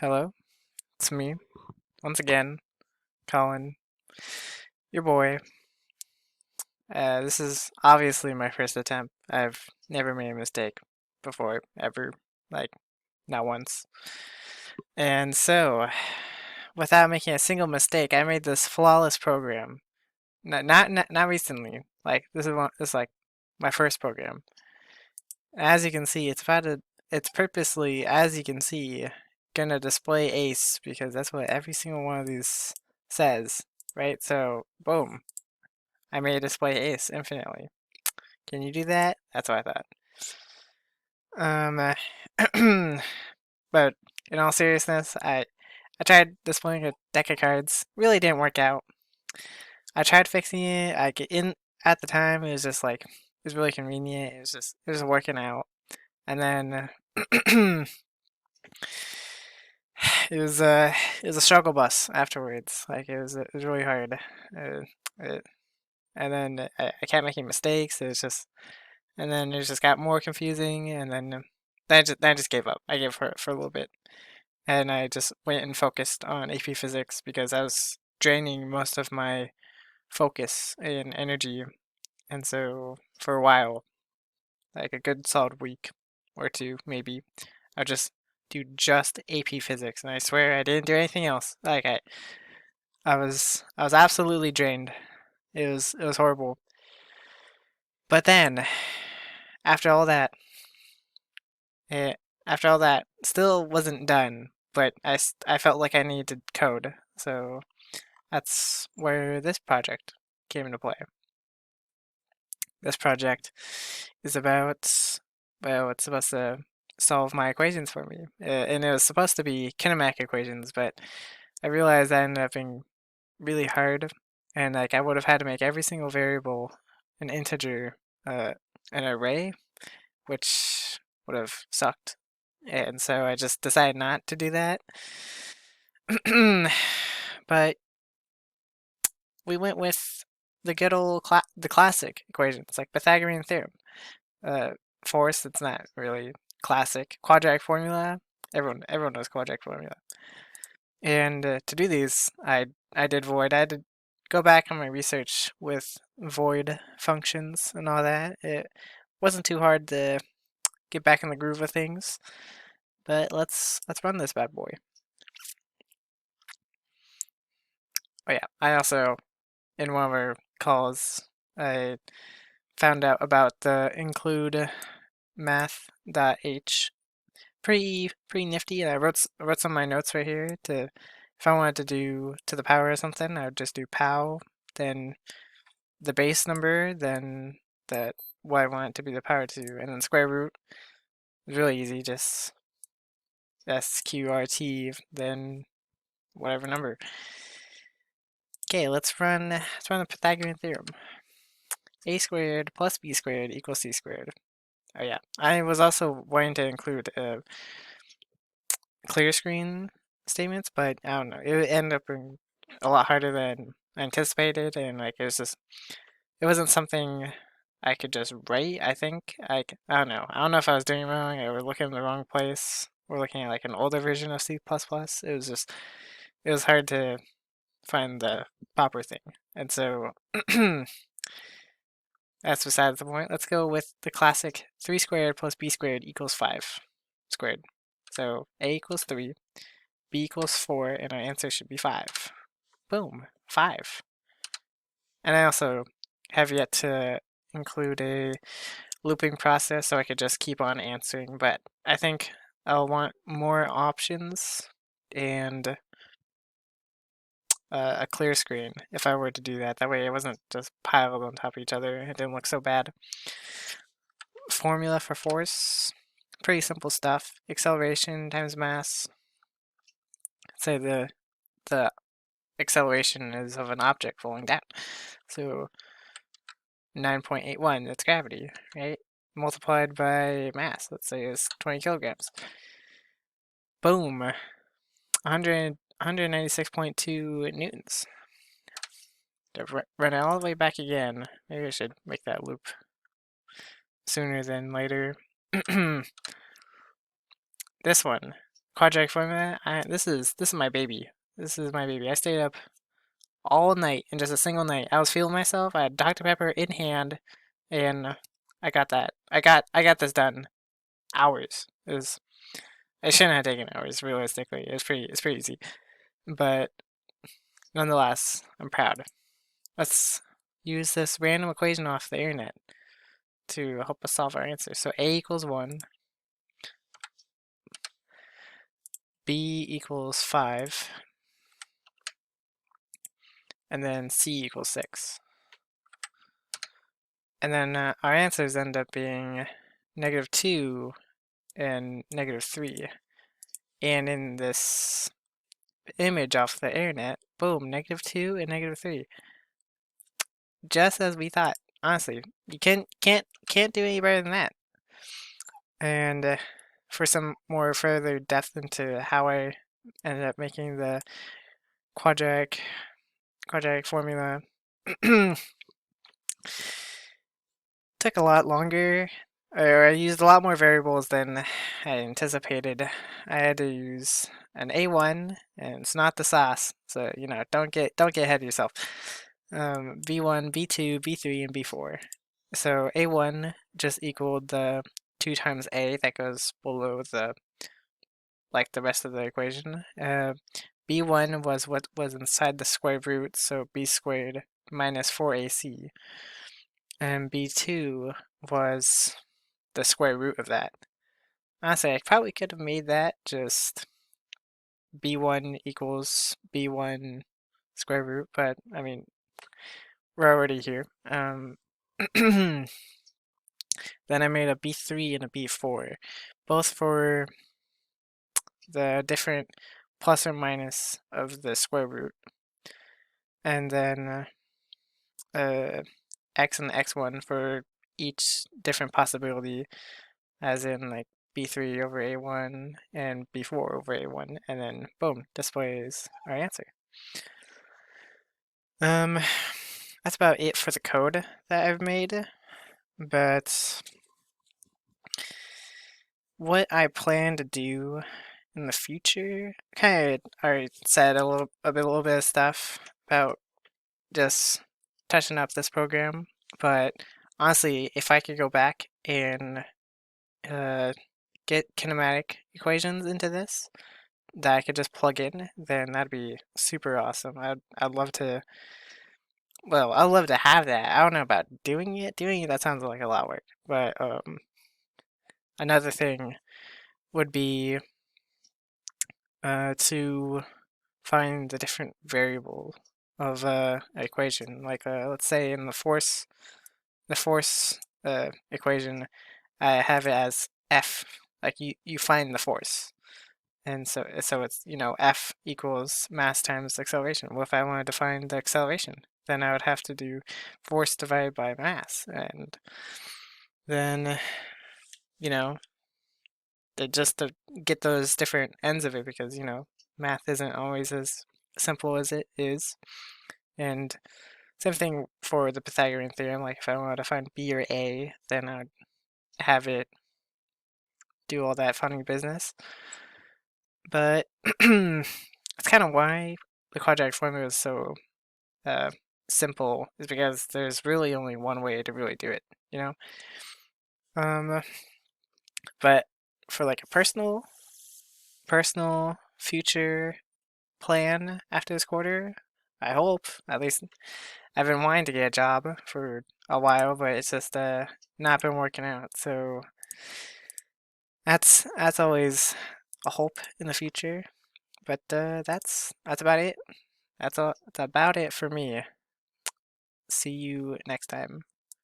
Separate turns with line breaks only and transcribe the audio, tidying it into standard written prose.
Hello, it's me, once again, Colin, your boy. This is obviously my first attempt. I've never made a mistake before, ever. Like, not once. And so, without making a single mistake, I made this flawless program. Not recently. Like, this is like my first program. As you can see, it's purposely, as you can see, gonna display ace because that's what every single one of these says, right? So, boom, I made display ace infinitely. Can you do that? That's what I thought. But in all seriousness, I tried displaying a deck of cards. Really didn't work out. I tried fixing it. In at the time it was just like it was really convenient. It was working out, and then it was a struggle bus afterwards. Like it was really hard. It, and then I kept making mistakes. It was just and then it just got more confusing. And then I just gave up. I gave for a little bit, and I just went and focused on AP Physics because I was draining most of my focus and energy. And so for a while, like a good solid week or two, maybe, I just do just AP Physics, and I swear I didn't do anything else. I was absolutely drained. It was horrible. But then, after all that, it after all that, still wasn't done. But I felt like I needed code, so that's where this project came into play. This project is about, well, it's supposed to solve my equations for me. And it was supposed to be kinematic equations, but I realized that ended up being really hard. And like I would have had to make every single variable an integer, an array, which would have sucked. And so I just decided not to do that. But we went with the good old the classic equations, like Pythagorean theorem. Uh, Force, it's not really classic. Quadratic formula, everyone knows quadratic formula. And to do these, I did void. I had to go back on my research with void functions and all that. It wasn't too hard to get back in the groove of things. But let's run this bad boy. Oh yeah, I also in one of our calls I found out about the include math.h. Pretty nifty, and I wrote some of my notes right here to if I wanted to do to the power or something, I would just do pow, then the base number, then that what I want it to be the power to, and then square root. It's really easy, just SQRT, then whatever number. Okay, let's run the Pythagorean theorem. A squared plus b squared equals c squared. Oh yeah, I was also wanting to include clear screen statements, but I don't know. It ended up being a lot harder than I anticipated, and like it wasn't something I could just write. I think I don't know. I don't know if I was doing it wrong or looking in the wrong place. We're looking at like an older version of C++. It was hard to find the proper thing, and so that's besides the point. Let's go with the classic 3 squared plus b squared equals 5 squared. So a equals 3, b equals 4, and our answer should be 5. Boom, 5. And I also have yet to include a looping process so I could just keep on answering, but I think I'll want more options and a clear screen if I were to do that. That way it wasn't just piled on top of each other. It didn't look so bad. Formula for force, pretty simple stuff. Acceleration times mass. Say the acceleration is of an object falling down. So 9.81, that's gravity, right? Multiplied by mass, let's say it's 20 kilograms. Boom, 196.2 newtons. To run it all the way back again, maybe I should make that loop sooner than later. This one, quadratic formula. This is my baby. This is my baby. I stayed up all night in just a single night. I was feeling myself. I had Dr. Pepper in hand, and I got that. I got this done. Hours. It shouldn't have taken hours. Realistically, it's pretty easy. But nonetheless, I'm proud. Let's use this random equation off the internet to help us solve our answer. So a equals 1, b equals 5, and then c equals 6. And then our answers end up being -2 and -3. And in this image off the internet, boom, -2 and -3. Just as we thought. Honestly, you can't do any better than that. And for some more further depth into how I ended up making the quadratic formula, took a lot longer, or I used a lot more variables than I anticipated. I had to use an A1, and it's not the sauce, so don't get ahead of yourself. B1, B2, B3, and B4. So A1 just equaled the 2 times A that goes below the rest of the equation. B1 was what was inside the square root, so B squared minus 4AC. And B2 was the square root of that. Honestly, I probably could have made that just B1 equals B1 square root, but I mean, we're already here. Then I made a B3 and a B4, both for the different plus or minus of the square root. And then x and x1 for each different possibility, as in like b3 over a1 and b4 over a1, and then boom, displays our answer. That's about it for the code that I've made, but what I plan to do in the future, kind of already said a little bit of stuff about just touching up this program, but honestly, if I could go back and get kinematic equations into this that I could just plug in, then that'd be super awesome. I'd love to. Well, I'd love to have that. I don't know about doing it. Doing it, that sounds like a lot of work. But another thing would be to find the different variable of equation. Like let's say in the force equation, I have it as F. Like you find the force. And so it's, F equals mass times acceleration. Well, if I wanted to find the acceleration, then I would have to do force divided by mass. And then, just to get those different ends of it, because, math isn't always as simple as it is. And same thing for the Pythagorean theorem. Like if I wanted to find B or A, then I would have it do all that funny business. But that's kind of why the quadratic formula is so simple, is because there's really only one way to really do it, But for like a personal future plan after this quarter, I hope, at least I've been wanting to get a job for a while, but it's just not been working out. So that's always a hope in the future. But that's about it. That's about it for me. See you next time.